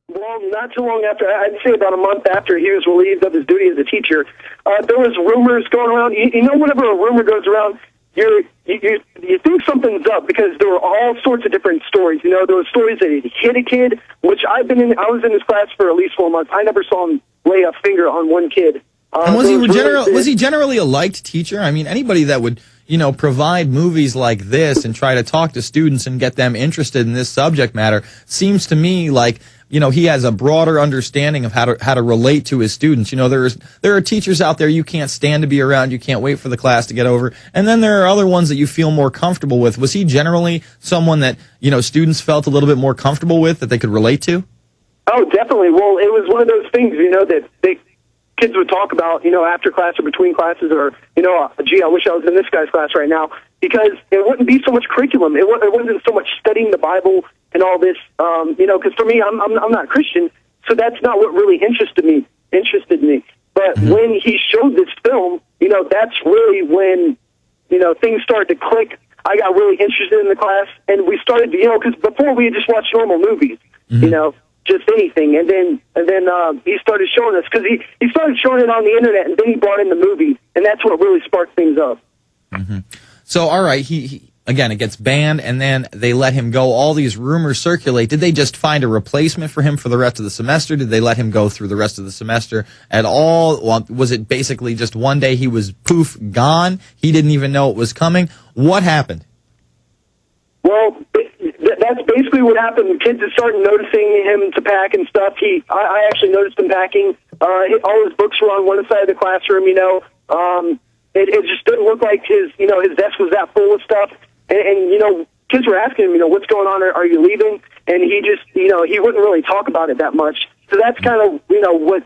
Well, not too long after, I'd say about a month after he was relieved of his duty as a teacher, there was rumors going around. You know, whenever a rumor goes around, you think something's up because there were all sorts of different stories. You know, there were stories that he hit a kid, which I was in his class for at least 4 months. I never saw him lay a finger on one kid. And was he generally a liked teacher? I mean, anybody that would, you know, provide movies like this and try to talk to students and get them interested in this subject matter seems to me like, you know, he has a broader understanding of how to relate to his students. You know, there are teachers out there you can't stand to be around, you can't wait for the class to get over, and then there are other ones that you feel more comfortable with. Was he generally someone that, you know, students felt a little bit more comfortable with, that they could relate to? Oh, definitely. Well, it was one of those things, you know, that kids would talk about, you know, after class or between classes, or, you know, gee, I wish I was in this guy's class right now, because it wouldn't be so much curriculum. It wasn't so much studying the Bible and all this, you know, because for me, I'm not Christian, so that's not what really interested me. But when he showed this film, you know, that's really when, you know, things started to click. I got really interested in the class, and we started, you know, because before we had just watched normal movies, you know, just anything, and then he started showing us, because he started showing it on the internet, and then he brought in the movie, and that's what really sparked things up. So, all right, he again, it gets banned, and then they let him go. All these rumors circulate. Did they just find a replacement for him for the rest of the semester? Did they let him go through the rest of the semester at all? Was it basically just one day he was poof, gone? He didn't even know it was coming? What happened? Well, that's basically what happened. The kids had started noticing him to pack and stuff. I actually noticed him packing. All his books were on one side of the classroom, you know. It just didn't look like his desk was that full of stuff. And, you know, kids were asking him, you know, what's going on? Are you leaving? And he just, you know, he wouldn't really talk about it that much. So that's kind of, you know, what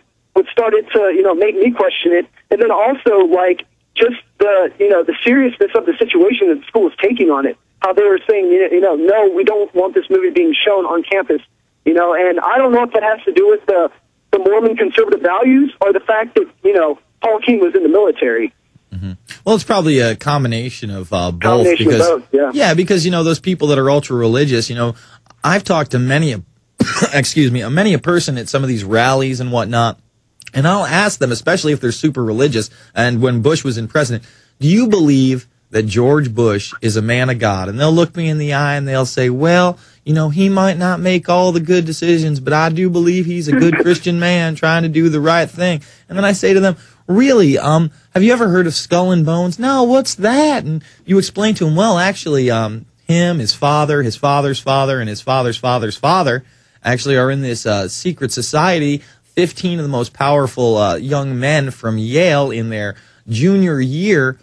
started to, you know, make me question it. And then also, like, just the, you know, the seriousness of the situation that the school was taking on it. How they were saying, you know, no, we don't want this movie being shown on campus. You know, and I don't know if that has to do with the Mormon conservative values or the fact that, you know, Paul King was in the military. Well, it's probably a combination of both. Because, you know, those people that are ultra religious, you know, I've talked to many a person at some of these rallies and whatnot, and I'll ask them, especially if they're super religious, and when Bush was in president, do you believe that George Bush is a man of God? And they'll look me in the eye and they'll say, well, you know, he might not make all the good decisions, but I do believe he's a good Christian man trying to do the right thing. And then I say to them, really, have you ever heard of Skull and Bones? No, what's that? And you explain to him, well, actually, him, his father, his father's father, and his father's father's father actually are in this secret society. 15 of the most powerful young men from Yale in their junior year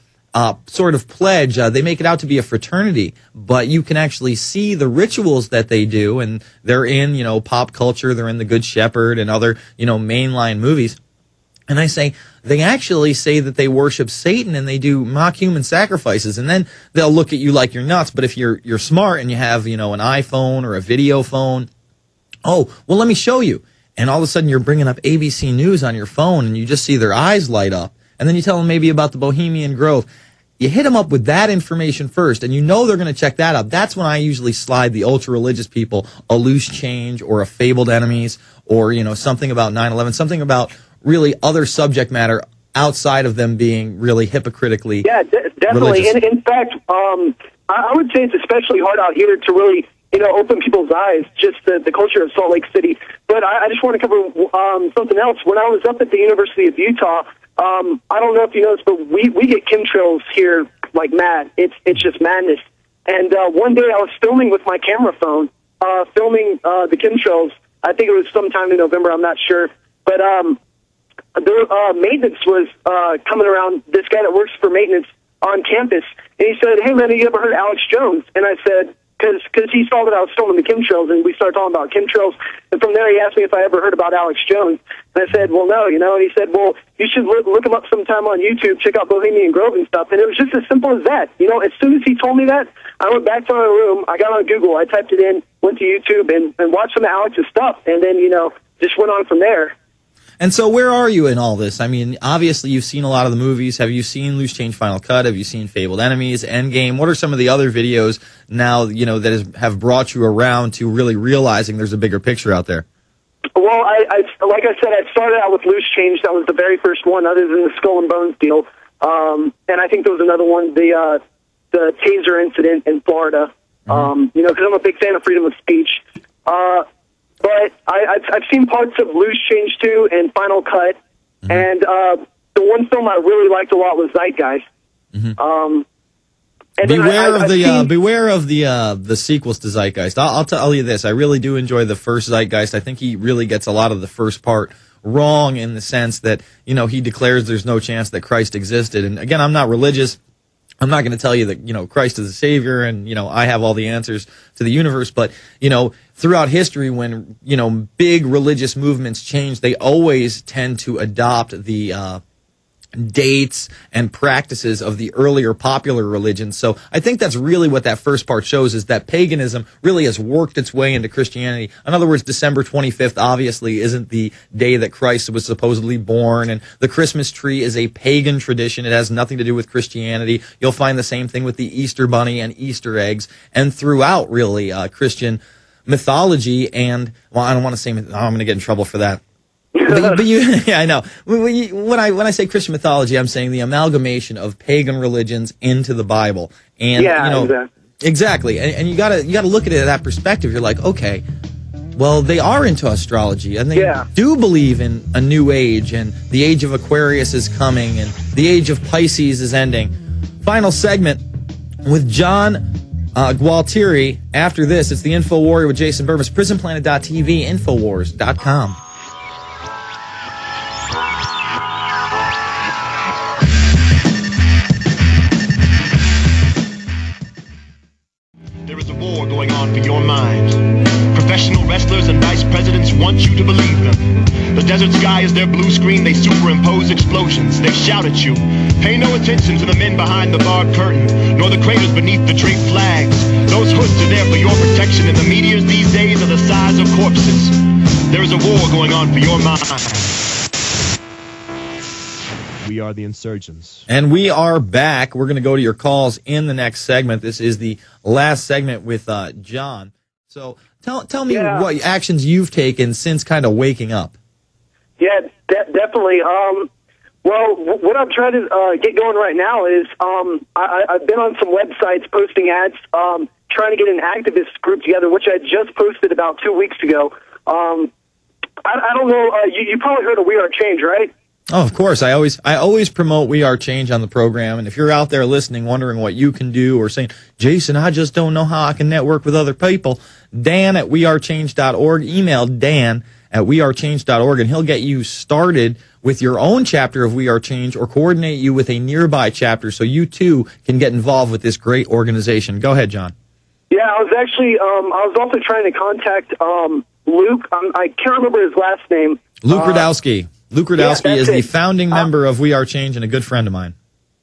sort of pledge. They make it out to be a fraternity, but you can actually see the rituals that they do, and they're in, you know, pop culture. They're in The Good Shepherd and other, you know, mainline movies. And I say, they actually say that they worship Satan and they do mock human sacrifices, and then they'll look at you like you're nuts. But if you're smart and you have, you know, an iPhone or a video phone, oh, well, let me show you. And all of a sudden you're bringing up ABC News on your phone and you just see their eyes light up. And then you tell them maybe about the Bohemian Grove. You hit them up with that information first, and you know they're going to check that out. That's when I usually slide the ultra-religious people a Loose Change or a Fabled Enemies, or, you know, something about 9/11, something about really other subject matter outside of them being really hypocritically definitely. religious. In fact, I would say it's especially hard out here to really, you know, open people's eyes, just the culture of Salt Lake City. But I just want to cover something else. When I was up at the University of Utah, I don't know if you noticed, but we get chemtrails here like mad. It's just madness. And one day I was filming with my camera phone, filming the chemtrails. I think it was sometime in November, I'm not sure. But the maintenance was coming around, this guy that works for maintenance on campus, and he said, hey, man, have you ever heard of Alex Jones? And I said, because he saw that I was filming the chemtrails, and we started talking about chemtrails. And from there, he asked me if I ever heard about Alex Jones. And I said, well, no, you know. And he said, well, you should look him up sometime on YouTube, check out Bohemian Grove and stuff. And it was just as simple as that. You know, as soon as he told me that, I went back to my room, I got on Google, I typed it in, went to YouTube, and watched some of Alex's stuff. And then, you know, just went on from there. And so where are you in all this? I mean, obviously you've seen a lot of the movies. Have you seen Loose Change Final Cut? Have you seen Fabled Enemies, Endgame? What are some of the other videos now, you know, that have brought you around to really realizing there's a bigger picture out there? Well, like I said, I started out with Loose Change. That was the very first one, other than the Skull and Bones deal. And I think there was another one, the Taser incident in Florida. You know, because I'm a big fan of freedom of speech. But I've seen parts of Loose Change too, and Final Cut. And the one film I really liked a lot was Zeitgeist. And beware of the sequels to Zeitgeist. I'll tell you this: I really do enjoy the first Zeitgeist. I think he really gets a lot of the first part wrong in the sense that, you know, he declares there's no chance that Christ existed. And again, I'm not religious. I'm not going to tell you that, you know, Christ is a savior and, you know, I have all the answers to the universe. But, you know, throughout history, when, you know, big religious movements change, they always tend to adopt the dates and practices of the earlier popular religions. So I think that's really what that first part shows, is that paganism really has worked its way into Christianity. In other words, December 25th obviously isn't the day that Christ was supposedly born, and the Christmas tree is a pagan tradition. It has nothing to do with Christianity. You'll find the same thing with the Easter bunny and Easter eggs, and throughout really Christian mythology. And, well, I don't want to say, I'm going to get in trouble for that. But you, yeah, I know. When I say Christian mythology, I'm saying the amalgamation of pagan religions into the Bible. And, yeah, you know, exactly. And you gotta look at it at that perspective. You're like, okay, well, they are into astrology, and they do believe in a new age, and the age of Aquarius is coming, and the age of Pisces is ending. Final segment with John Gualtieri. After this, it's the InfoWarrior with Jason Bermas, PrisonPlanet.tv, Infowars.com. Going on for your mind. Professional wrestlers and vice presidents want you to believe them. The desert sky is their blue screen. They superimpose explosions. They shout at you. Pay no attention to the men behind the barred curtain, nor the craters beneath the draped flags. Those hoods are there for your protection, and the meteors these days are the size of corpses. There is a war going on for your mind. We are the insurgents. And we are back. We're going to go to your calls in the next segment. This is the last segment with John. So tell me what actions you've taken since kind of waking up. Yeah, definitely. Well, what I'm trying to get going right now is I've been on some websites posting ads, trying to get an activist group together, which I just posted about 2 weeks ago. I don't know. You probably heard of We Are Change, right? Oh, of course. I always promote We Are Change on the program. And if you're out there listening, wondering what you can do, or saying, Jason, I just don't know how I can network with other people, Dan at wearechange.org. Email Dan at wearechange.org, and he'll get you started with your own chapter of We Are Change, or coordinate you with a nearby chapter so you too can get involved with this great organization. Go ahead, John. Yeah, I was actually, I was also trying to contact Luke. I can't remember his last name. Luke Rudowski. Luke Rudowski is the founding member of We Are Change and a good friend of mine.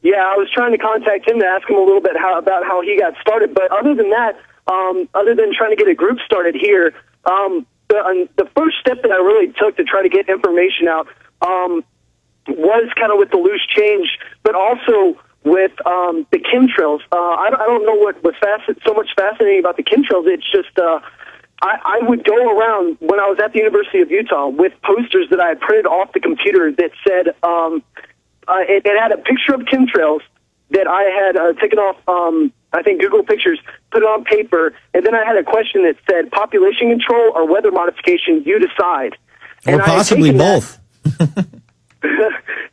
Yeah, I was trying to contact him to ask him a little bit about how he got started. But other than that, other than trying to get a group started here, the first step that I really took to try to get information out was kind of with the Loose Change, but also with the chemtrails. I don't know what was so much fascinating about the chemtrails. It's just I would go around when I was at the University of Utah with posters that I had printed off the computer that said it had a picture of chemtrails that I had taken off, I think, Google Pictures, put it on paper, and then I had a question that said population control or weather modification, you decide. Or possibly both.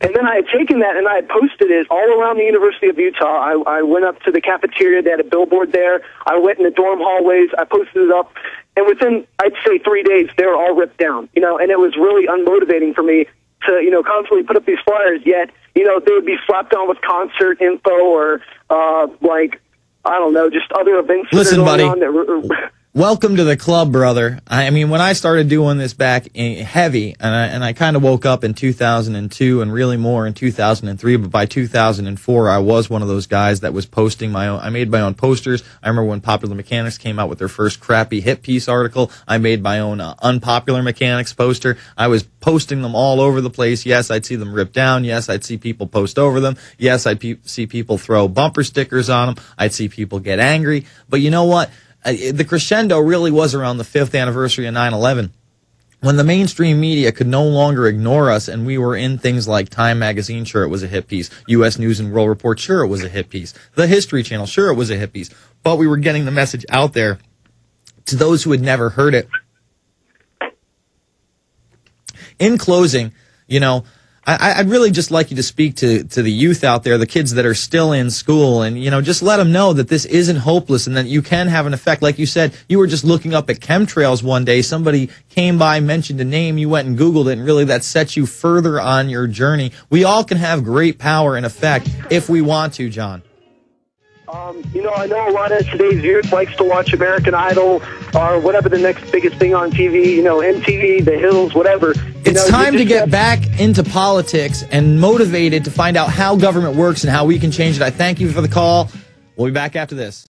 And then I had taken that and I had posted it all around the University of Utah. I went up to the cafeteria. They had a billboard there. I went in the dorm hallways. I posted it up. And within, I'd say, 3 days, they were all ripped down. You know, and it was really unmotivating for me to, you know, constantly put up these flyers. Yet, you know, they would be slapped on with concert info or, like, I don't know, just other events. Listen, buddy. Welcome to the club, brother. I mean, when I started doing this back heavy, and I kind of woke up in 2002 and really more in 2003, but by 2004, I was one of those guys that was posting my own. I made my own posters. I remember when Popular Mechanics came out with their first crappy hit piece article. I made my own Unpopular Mechanics poster. I was posting them all over the place. Yes, I'd see them ripped down. Yes, I'd see people post over them. Yes, I'd see people throw bumper stickers on them. I'd see people get angry. But you know what? The crescendo really was around the 5th anniversary of 9/11, when the mainstream media could no longer ignore us, and we were in things like Time Magazine, sure, it was a hit piece. U.S. News and World Report, sure, it was a hit piece. The History Channel, sure, it was a hit piece. But we were getting the message out there to those who had never heard it. In closing, you know, I'd really just like you to speak to the youth out there, the kids that are still in school, and, you know, just let them know that this isn't hopeless and that you can have an effect. Like you said, you were just looking up at chemtrails one day. Somebody came by, mentioned a name, you went and Googled it, and really that sets you further on your journey. We all can have great power and effect if we want to, John. You know, I know a lot of today's youth likes to watch American Idol or whatever the next biggest thing on TV, you know, MTV, The Hills, whatever. It's time to get back into politics and motivated to find out how government works and how we can change it. I thank you for the call. We'll be back after this.